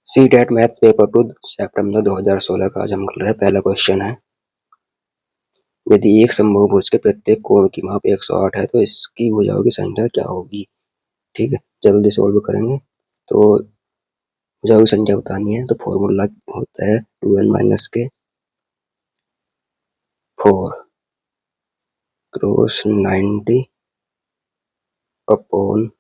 C TET maths paper 2 सितंबर 2016 का आज हम कर रहे हैं। पहला क्वेश्चन है, यदि एक समभुज के प्रत्येक कोण की माप 108 है तो इसकी भुजाओं की संख्या क्या होगी। ठीक है, जल्दी सोल्व करेंगे। तो भुजाओं की संख्या बतानी है तो फॉर्मूला होता है 2n माइनस के 4 क्रॉस 90 अपॉन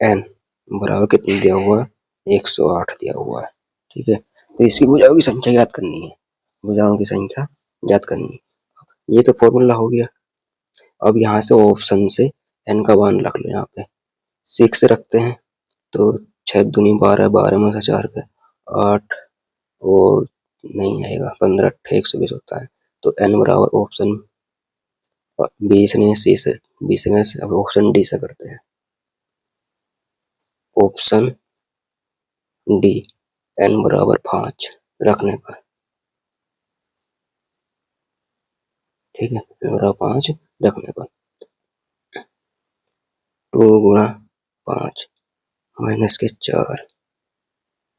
n बराबर कितनी दिया हुआ है, 108 दिया हुआ है। ठीक है, तो इसकी भुजाओं की संख्या याद करनी है, भुजाओं की संख्या याद करनी है। ये तो फॉर्मूला हो गया। अब यहाँ से ऑप्शन से n का मान रख लो, यहाँ पे 6 रखते हैं तो 6 दूनी 12, 12 में से 4 गए 8 और नहीं आएगा 15 8 120 होता है। तो n बराबर ऑप्शन 20 ने सी से 20 में से अब ऑप्शन डी से करते हैं। ऑप्शन डी n बराबर 5 रखने पर, ठीक है, n बराबर 5 रखने पर 2 गुणा 5 माइनस के 4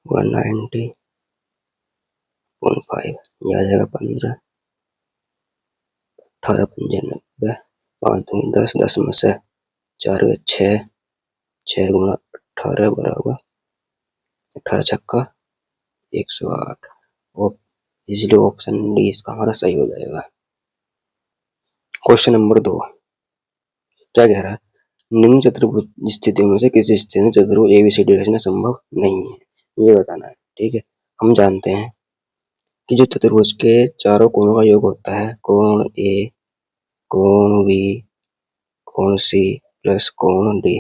गुणा 90.5 यह आ जाएगा 15 18 पंजे 90 5 दूनी 10 10 में से 4 गए 6 6 गुणा 18 बराबर 18 छक्का 108। और इसलिए ऑप्शन डी इसका हमारा सही हो जाएगा। क्वेश्चन नंबर 2 क्या कह रहा है, निम्न चतुर्भुज स्थितियों में से किसी स्थिति में चतुर्भुज एबीसीडी रचना संभव नहीं है, ये बताना है। ठीक है, हम जानते हैं कि जो चतुर्भुज के चारों कोणों का योग होता है, कोण ए, कोण बी, कोण सी प्लस कोण डी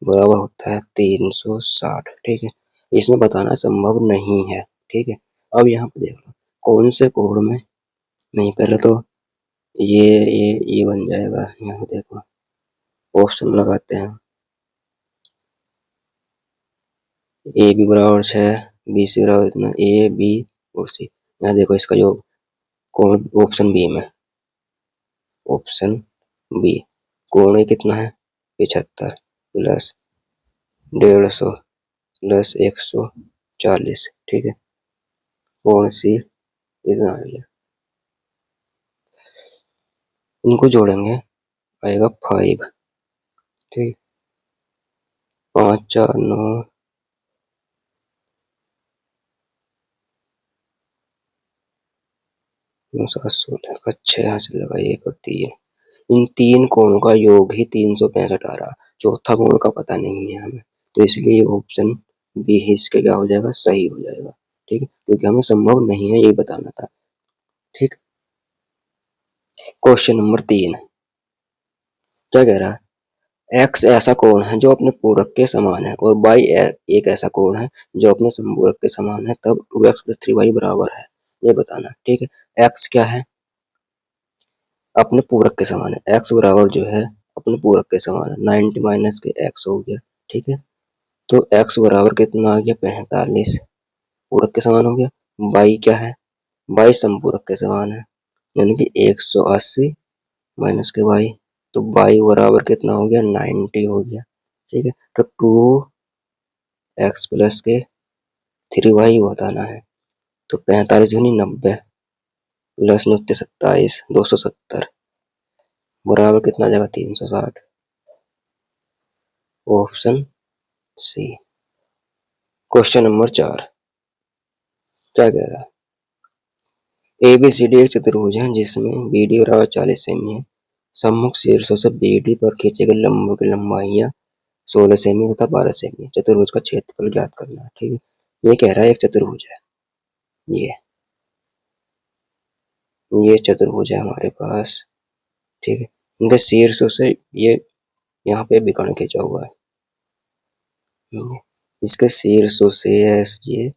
बराबर होता है 360। ठीक है, इसमें बताना संभव नहीं है। ठीक है, अब यहाँ पे देख लो कौन से कोण में नहीं, पहले तो ये बन जाएगा। यहाँ पे देखो ऑप्शन लगाते हैं, ए बी बराबर 6, बी सी बराबर इतना, ए बी और सी। यहाँ देखो इसका योग कोण ऑप्शन बी में, ऑप्शन बी कोण ए कितना है 75 प्लस 150 प्लस 140। ठीक है, कोण सी इतना आ गया, इनको जोड़ेंगे आएगा 5। ठीक, 5 4 9 9 7 16 का 6 यहाँ से लगा 1 और 3, इन तीन कोणों का योग ही 365 आ रहा। चौथा कोण का पता नहीं है हमें, तो इसलिए ऑप्शन बी ही इसके क्या हो जाएगा, सही हो जाएगा। ठीक है, क्योंकि हमें संभव नहीं है ये बताना था। ठीक, क्वेश्चन नंबर 3 क्या कह रहा है, एक्स ऐसा कोण है जो अपने पूरक के समान है और वाई एक ऐसा कोण है जो अपने समपूरक के समान है, तब 2x + 3y बराबर है, ये बताना। ठीक है, एक्स क्या है, अपने पूरक के समान है, एक्स बराबर जो है अपने पूरक के समान है 90 माइनस के एक्स हो गया। ठीक है, तो एक्स बराबर कितना आ गया 45, पूरक के समान हो गया। वाई क्या है, वाई समपूरक के समान है, यानी कि 180 माइनस के वाई, तो वाई बराबर कितना हो गया 90 हो गया। ठीक है, तो 2x प्लस के 3y बताना है, तो 45 दूनी 90 प्लस 29 27 270 बराबर कितना आ जाएगा 360, ऑप्शन सी। क्वेश्चन नंबर 4 क्या कह रहा है, एबीसीडी एक चतुर्भुज है जिसमें बीडी बराबर 40 सेमी है, सम्मुख शीर्षों से बीडी पर खींचे गए लंबों की लंबाइयां 16 सेमी तथा 12 सेमी। चतुर्भुज का क्षेत्रफल ज्ञात करना है। ठीक है, ये कह रहा है एक चतुर्भुज है, ये चतुर्भुज है हमारे पास। ठीक है, इनके शीर्षों से ये यहाँ पे विकर्ण खींचा हुआ है, इसके शीर्षों से ये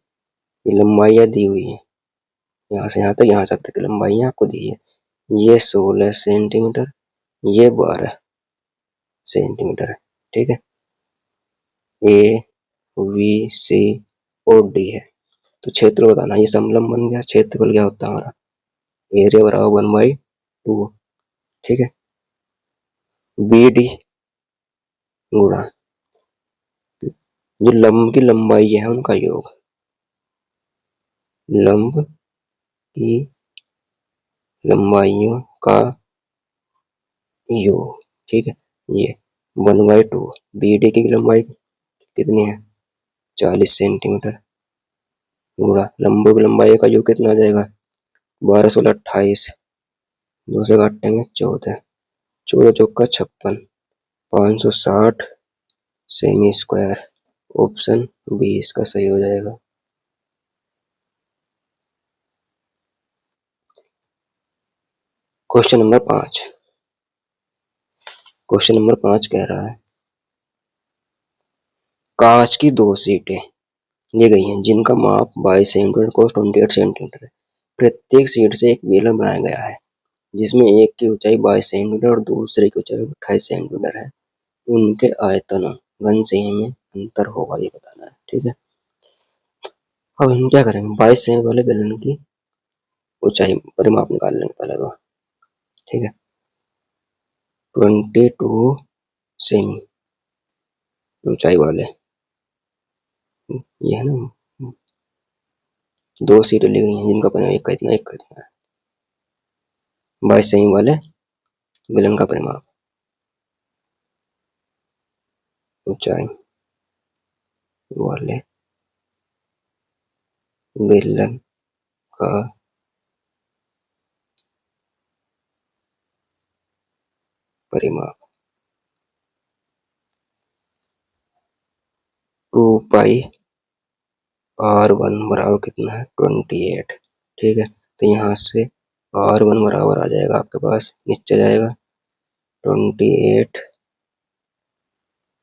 लंबाइयां दी हुई है, यहाँ से यहाँ तक, यहाँ से तक की लंबाइयां आपको दी है। ये 16 सेंटीमीटर, ये 12 सेंटीमीटर है। ठीक है, ए बी सी और डी है, तो क्षेत्र बताना, ये समलंब बन गया, क्षेत्रफल क्या होता है हमारा, एरिया बराबर 1/2। ठीक है, बी डी गुणा जो लंब की लंबाई है उनका योग, लंब की लंबाइयों का योग। ठीक है, ये 1/2 BD की लंबाई कितनी है 40 सेंटीमीटर गुणा लंबों की लंबाई का योग कितना आ जाएगा 12 16 28 दो से काटेंगे 14 14 चौका 56 560 सेमी स्क्वायर। ऑप्शन बी इसका सही हो जाएगा। Question number 5। क्वेश्चन नंबर 5 कह रहा है कांच की दो सीटें दी गई हैं जिनका माप 22 सेंटीमीटर कोस 28 सेंटीमीटर है। प्रत्येक सीट से एक बेलन बनाया गया है जिसमें एक की ऊंचाई 22 सेंटीमीटर और दूसरे की ऊंचाई 28 सेंटीमीटर है। उनके आयतनों घन से में अंतर होगा ये बताना है। ठीक है, अब हम क्या करेंगे 22 सेंटीमीटर वाले बेलन की ऊंचाई परिमाप निकाल लेंगे पहले तो। ठीक है, 22 सेमी ऊंचाई वाले ये है ना दो सीटें ली गई हैं जिनका परिमाप एक का इतना है 22 सेमी वाले बेलन का परिमाप ऊंचाई वाले बेलन का परिमाप 2πr1 बराबर कितना है 28। ठीक है, तो यहाँ से r1 बराबर आ जाएगा आपके पास नीचे जाएगा 28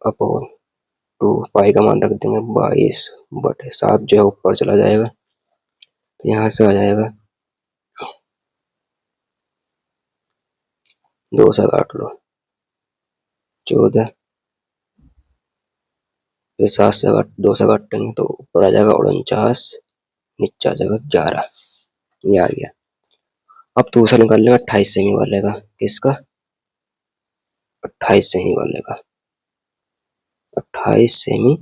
अपॉन 2 पाई का मान रख देंगे 22/7 जो है ऊपर चला जाएगा तो यहाँ से आ जाएगा 2 से काट लो 14 फिर 7 से 2 से काटेंगे तो ऊपर आ जाएगा 49 नीचे आ जाएगा 11 ये आ गया। अब दूसरा निकाल लेंगे 28 सेमी वाले का। किसका 28 सेमी वाले का 28 सेमी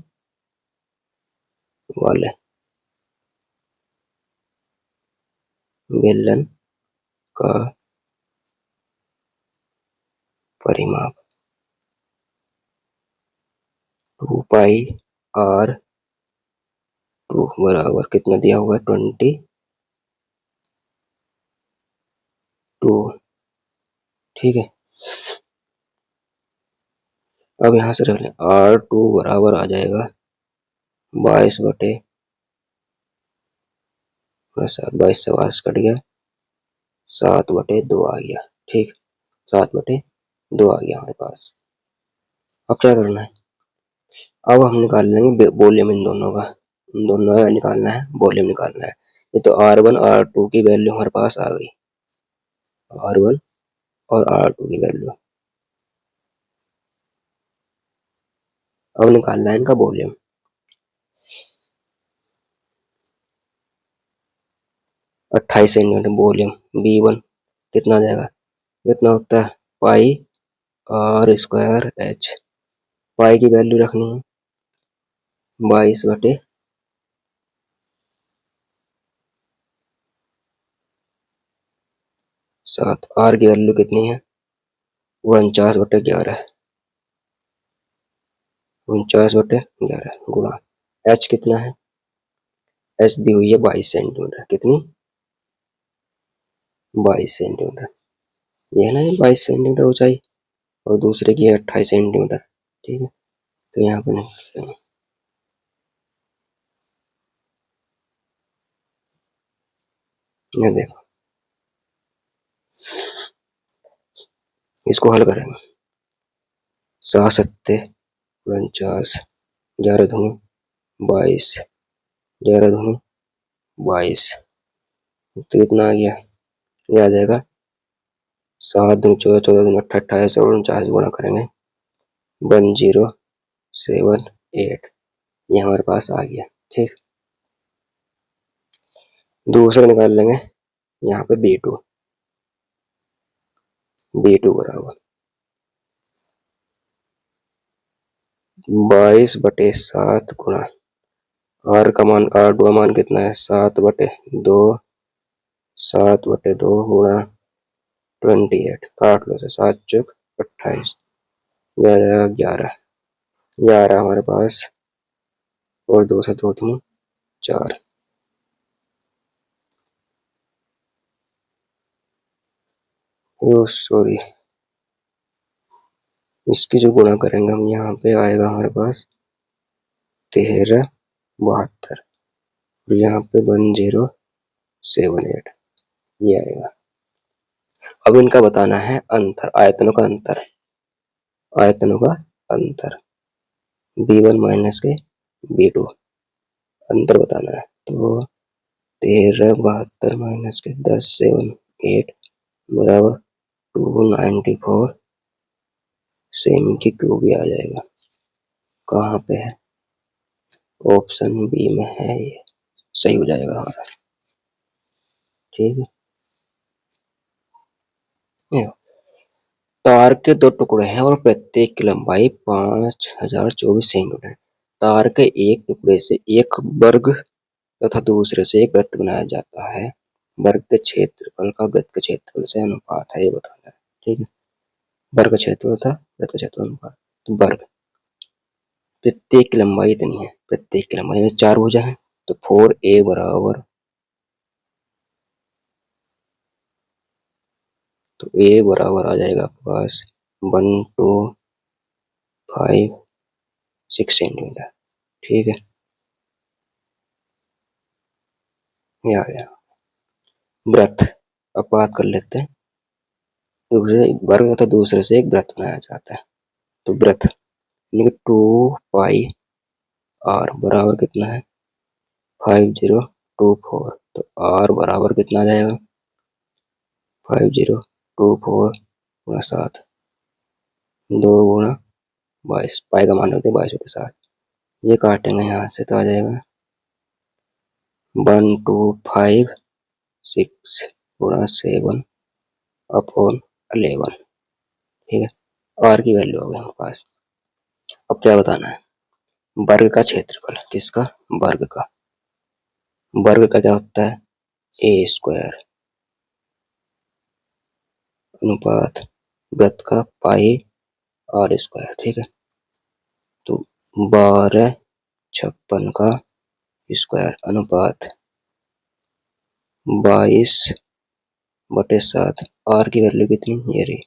वाले बेलन का परिमाप 2πr2 बराबर कितना दिया हुआ है 22। ठीक है, अब यहाँ से रख लें R2 बराबर आ जाएगा 22/7 22 से 22 कट गया 7/2 आ गया। ठीक, 7/2 आ गया हमारे पास। अब क्या करना है अब हम निकाल लेंगे वॉल्यूम इन दोनों का। इन दोनों का निकालना है वॉल्यूम निकालना है। ये तो R1 R2 की वैल्यू हमारे पास आ गई R1 और R2 की वैल्यू। अब निकालना है इनका वॉल्यूम। 28 सेंटीमीटर वॉल्यूम V1 कितना आ जाएगा कितना होता है पाई R² H। पाई की वैल्यू रखनी है 22/7 R की वैल्यू कितनी है 49/11 49/11 गुणा H कितना है H दी हुई है 22 सेंटीमीटर। कितनी 22 सेंटीमीटर ये है ना ये 22 सेंटीमीटर ऊंचाई और दूसरे की है 28 सेंटीमीटर। ठीक है, तो यहाँ पे नहीं ये देखो इसको हल करेंगे 7 7 49 11 दूनी 22 11 दूनी 22 तो कितना आ गया ये आ जाएगा 7 दूनी 14 14 दूनी 28 और 49 गुणा करेंगे 1078 ये हमारे पास आ गया। ठीक, दूसरा निकाल लेंगे यहाँ पे B2 बराबर 22/7 गुणा आर का मान R2 का मान कितना है 7/2, 7/2 गुणा 28, काट लो से 7×4 = 28, यह आ जाएगा 11, यह आ रहा हमारे पास, और 2 से 2 दूनी 4। ओ सॉरी, इसकी जो गुणा करेंगे हम यहाँ पे आएगा हमारे पास 1372, और यहाँ पे 1078, ये आएगा। अब इनका बताना है अंतर, आयतनों का अंतर, आयतनों का अंतर B1 माइनस के B2 अंतर बताना है। तो 1372 माइनस के 1078 बराबर 294 सेमी की क्यूब भी आ जाएगा। कहाँ पे है? ऑप्शन बी में है, ये सही हो जाएगा हमारा। ठीक है, तार के दो टुकड़े हैं और प्रत्येक की लंबाई 5024 सेंटीमीटर। तार के एक टुकड़े से एक वर्ग तथा दूसरे से एक वृत्त बनाया जाता है। वर्ग के क्षेत्रफल का वृत्त के क्षेत्रफल से अनुपात है, ये बताना है। ठीक है, वर्ग का क्षेत्रफल था वृत्त का क्षेत्रफल अनुपात। तो वर्ग, प्रत्येक की लंबाई इतनी है, प्रत्येक की लंबाई 4 भुजा है, तो 4a बराबर, तो a बराबर आ जाएगा आपके पास 1256 सेंटीमीटर। ठीक है, ये आ गया। वृत्त, अब बात कर लेते हैं, दूसरे वर्ग तथा दूसरे से एक वृत्त बनाया जाता है। तो वृत्त 2πr बराबर कितना है 5024, तो r बराबर कितना आ जाएगा 5024 गुणा 7, 2 गुणा 22, पाई का मान रखते हैं 22/7, ये काटेंगे यहाँ से तो आ जाएगा 1256 गुणा 7 अपॉन 11। ठीक है, r की वैल्यू हो गई हमारे पास। अब क्या बताना है, वर्ग का क्षेत्रफल, किसका, वर्ग का, वर्ग का क्या होता है a² अनुपात वृत्त का πr²। ठीक है, तो 1256 का स्क्वायर अनुपात 22/7, आर की वैल्यू कितनी, ये रही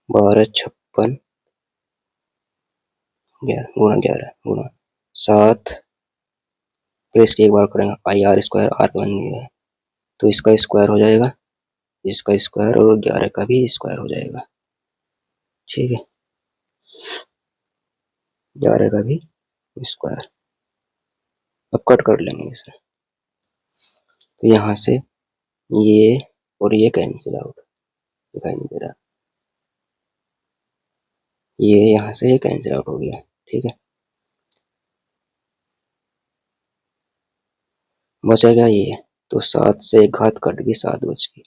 1256 गुणा 11 गुणा 7, फिर इसकी एक बार करेंगे πr², आर का मान है, तो इसका स्क्वायर हो जाएगा, इसका स्क्वायर और 11 का भी स्क्वायर हो जाएगा। ठीक है, 11 का भी स्क्वायर। अब कट कर लेंगे इसे, तो यहाँ से ये और ये कैंसिल आउट, दिखाई नहीं दे रहा, ये यहाँ से ये कैंसिल आउट हो गया। ठीक है, बचेगा ये, तो 7 से एक घात कट गई, 7 बच गई।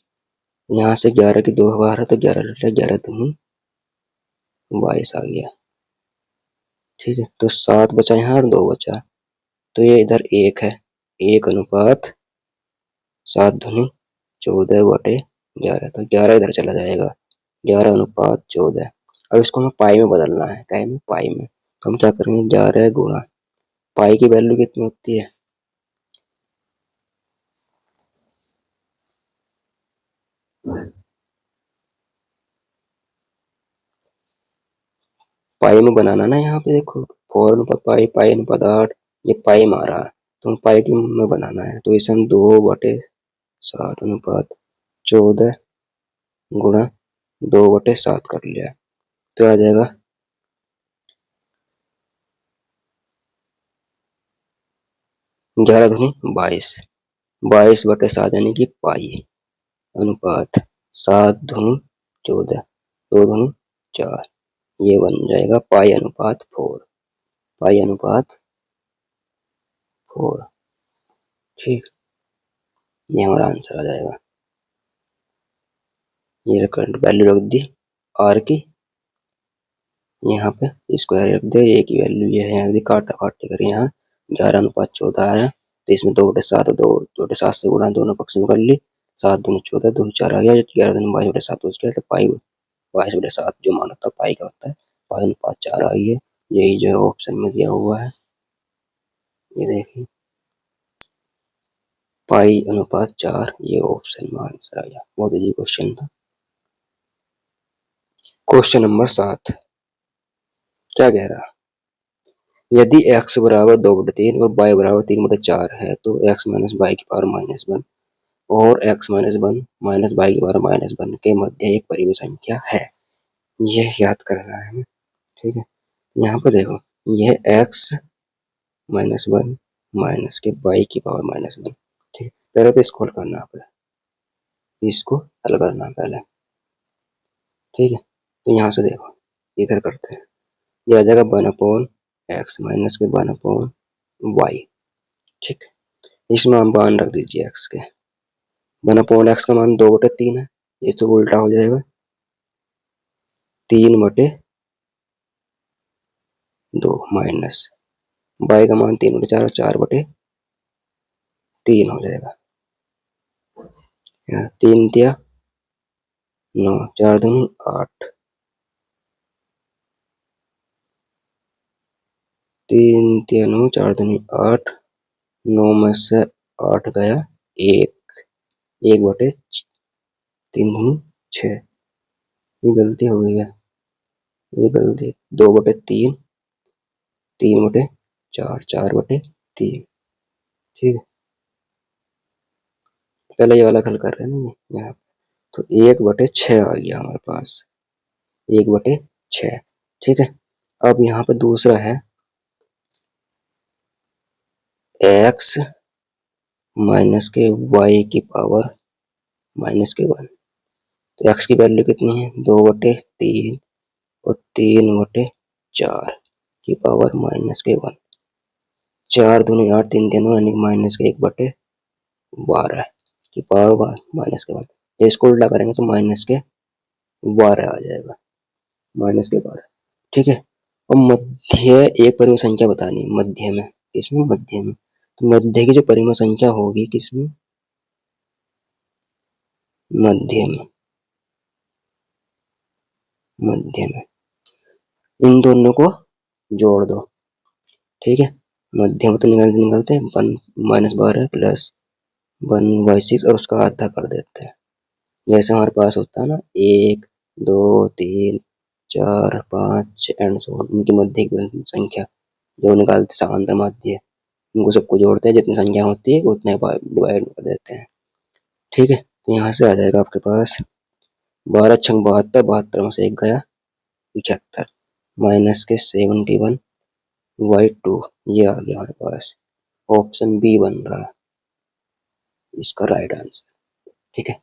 यहाँ से 11 की 2 बार है, तो 11 11 दूनी 22 आ गया। ठीक है, तो 7 बचा यहाँ और 2 बचा, तो ये इधर 1 है, 1:7×14, तो 11 इधर चला जाएगा, 11:14। अब इसको हमें पाई में बदलना है, क्या में, पाई में। तो हम क्या करेंगे, 11 गुणा पाई की वैल्यू कितनी होती है, पाई में बनाना ना, यहाँ पे देखो 4/पाई, पाई/8, ये पाई में आ रहा है, तो पाई की में बनाना है, तो इसे हम 2/7/14 गुणा 2/7 कर लिया, तो आ जाएगा 11×22, 22/7 यानी कि पाई अनुपात 7×14, 2×4, ये बन जाएगा π/4, π/4। ठीक, ये हमारा आंसर आ जाएगा। ये करंट वैल्यू रख दी आर की, यहाँ पे स्क्वायर रख दे, ए की वैल्यू ये है, यदि काटा काट कर यहाँ 11:14 आया। तो इसमें 2/7 2/7 से गुणा दोनों पक्ष में कर ली। 7 दूनी 14, 2 4 आ गया। 11 दूनी 22/7 हो गया। तो पाई 22/7 जो मान होता है पाई का होता है। पाई अनुपात 4 आई है। यही जो है ऑप्शन में दिया हुआ है। ये देखिए पाई अनुपात 4, ये ऑप्शन में आंसर आया। बहुत इजी क्वेश्चन था। क्वेश्चन नंबर 7 क्या कह रहा है? यदि x बराबर 2/3 और y बराबर 3/4 है तो x माइनस वाई की पावर -1 और x माइनस 1 माइनस वाई की पावर -1 के मध्य एक परिमेय संख्या है। यह याद करना है हमें। ठीक है, यहाँ पर देखो यह x माइनस 1 माइनस के वाई की पावर -1। ठीक है, पहले तो इसको हल करना है, इसको हल करना है पहले। ठीक है, तो यहाँ से देखो इधर करते हैं। यह आ जाएगा 1/x माइनस के 1/y। ठीक है, इसमें हम मान रख दीजिए x के। 1/x का मान 2/3 है। ये तो उल्टा हो जाएगा 3/2 माइनस y का मान 3/4 और 4/3 हो जाएगा। 3 दिया 9, 4 दूनी 8, 3 दिया 9, 4 दूनी 8, 9 में से 8 गया 1, 1/3 दूनी 6। ये गलती हो गई है, ये गलती 2/3, 3/4, 4/3। ठीक है, पहले ये वाला हल कर रहे हैं ना यहाँ, तो 1/6 आ गया हमारे पास, 1/6। ठीक है, अब यहाँ पे दूसरा है x माइनस के y की पावर -1। तो x की वैल्यू कितनी है 2/3 और 3/4 की पावर -1। 4 दूनी 8, 3 तीन यानी -1/12 की पावर -1। इसको उल्टा करेंगे तो -12 आ जाएगा, -12। ठीक है, अब मध्य एक परिमेय संख्या बतानी है मध्य में। इसमें मध्य में तो मध्य की जो परिमेय संख्या होगी किसमें, मध्य में, मध्य में इन दोनों को जोड़ दो। ठीक है, मध्य में तो निकलते हैं 1-12 प्लस 1/6 और उसका आधा कर देते हैं। जैसे हमारे पास होता है ना 1 2 3 4 5 एंड सो इनकी मध्य की संख्या जो निकालते समांतर माध्य, इनको सबको जोड़ते हैं, जितनी संख्या होती है उतने डिवाइड कर देते हैं। ठीक है, तो यहाँ से आ जाएगा आपके पास 12 छंग 72, 72 में से 1 गया 75 माइनस के 71/2। ये आ गया हमारे पास, ऑप्शन बी बन रहा है इसका राइट आंसर। ठीक है,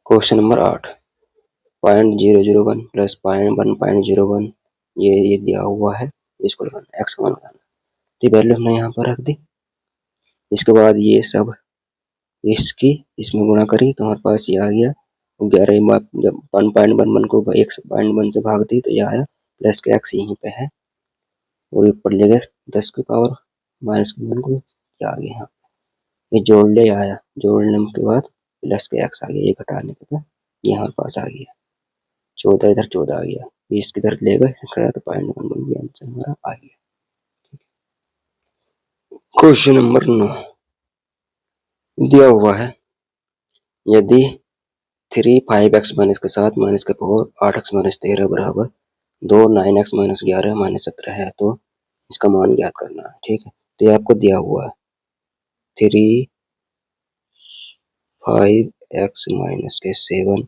क्वेश्चन नंबर 8 0.001 प्लस 1.01 ये दिया हुआ है। इसको लगाना एक्स का मान लगाना, तो वैल्यू हमने यहाँ पर रख दी। इसके बाद ये सब इसकी इसमें गुणा करी तो हमारे पास ये आ गया 11। जब 1.11 को 1.1 से भाग दी तो ये आया प्लस के एक्स यहीं पे है और ऊपर ले गए 10 की पावर -1 को, ये आ गया यहाँ। ये जोड़ ले आया, जोड़ने के बाद प्लस के एक्स आ गया, ये घटाने के बाद ये हमारे पास आ गया 14, इधर 14 आ गया, 20 की तरफ ले गए तो 0.1 बन गया, आंसर हमारा आ गया। क्वेश्चन नंबर 9 दिया हुआ है यदि 3 5x माइनस के 7 माइनस के 4 8x माइनस 13 बराबर 2 9x माइनस 11 माइनस 17 है तो इसका मान ज्ञात करना है। ठीक है, तो ये आपको दिया हुआ है 3 5x माइनस के 7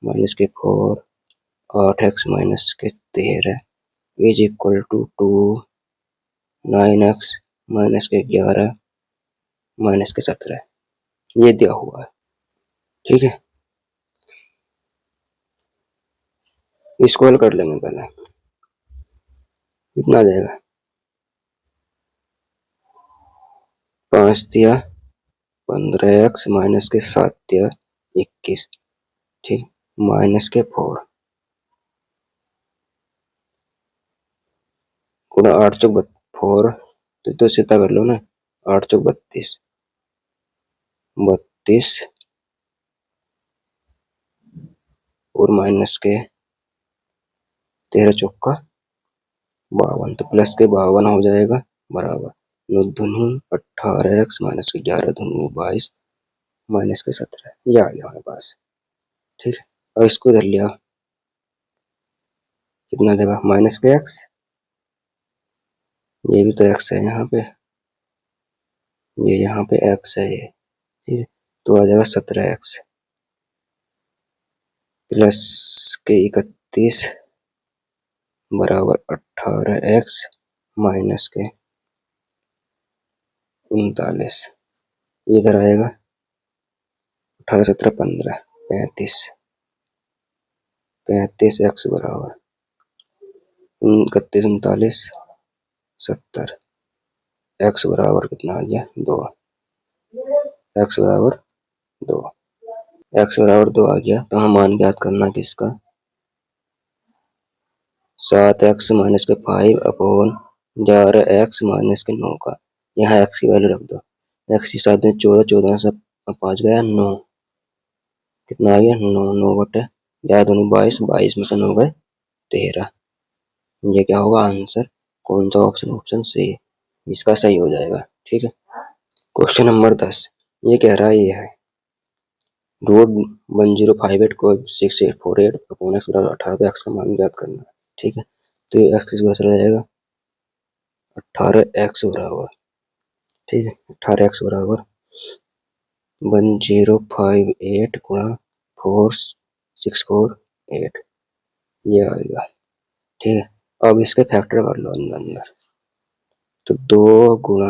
माइनस के 4 8x माइनस के 13 is equal to 2 9x minus के 11 माइनस के 17, ये दिया हुआ है। ठीक है, इसको हल कर लेंगे पहले। कितना आ जाएगा 5 दिया 15x माइनस के 7 दिया 21। ठीक, माइनस के 4 गुणा 8 चौक 4, तो सीधा कर लो ना, 8 चौक 32, 32 और माइनस के 13 चौका 52, तो प्लस के 52 हो जाएगा बराबर 9 दूनी 18x माइनस के 11 दूनी 22 माइनस के 17, ये आ गया हमारे पास। ठीक है, और इसको इधर लिया, कितना देगा माइनस के x, ये भी तो x है यहाँ पे, ये यहाँ पे x है ये, ठीक है, तो आ जाएगा 17x प्लस के 31 बराबर 18x माइनस के 39, इधर आएगा 18 17 15 35, 35x बराबर 31 39 70, x बराबर कितना आ गया 2, x बराबर 2, x बराबर 2 आ गया, तो हम मान ज्ञात करना किसका, 7x माइनस के 5 अपॉन 11x माइनस के 9 का, यहाँ x की वैल्यू रख दो, x की 7 में 14, 14 से 5 गया 9, कितना आ गया 9, 9 बटे 11 दूनी 22, 22 में से 9 गए 13, ये क्या होगा आंसर, कौन सा ऑप्शन, ऑप्शन सी इसका सही हो जाएगा। ठीक है, क्वेश्चन नंबर 10, ये कह रहा है ये है रूट 1058 को 6848 अपॉन एक्स बराबर 18, तो एक्स का मान ज्ञात करना है। ठीक है, तो ये एक्स इस चला जाएगा 18x बराबर, ठीक है 18x बराबर 1058 गुणा 4648, ये आएगा। ठीक है, अब इसके फैक्टर कर लो अंदर अंदर, तो 2 गुणा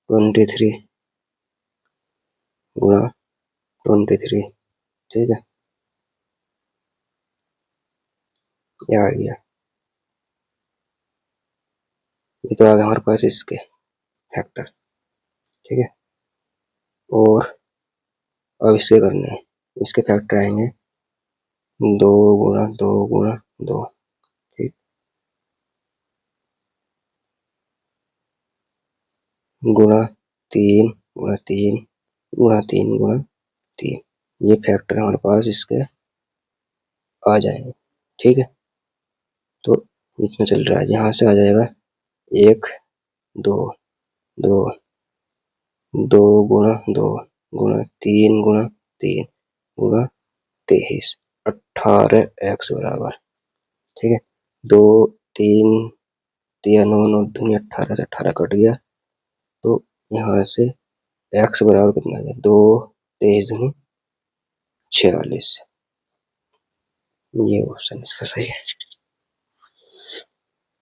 23 गुणा 23, ठीक है, ये आ गया, ये तो आ गया हमारे पास इसके फैक्टर। ठीक है, और अब इसके करने हैं, इसके फैक्टर आएंगे 2 गुणा 2 गुणा 2, ठीक, गुणा 3 गुणा 3 गुणा 3 गुणा 3, ये फैक्टर हमारे पास इसके आ जाएंगे। ठीक है, तो इतना चल रहा है, यहाँ से आ जाएगा 1 2 2 2 गुणा 2 गुणा 3 गुणा 3 गुणा 23, 18x बराबर, ठीक है, 2 3 3 9 9 दूनी 18 से 18 कट गया, तो यहाँ से x बराबर कितना है 2 23 दूनी 46, ये ऑप्शन इसका सही है।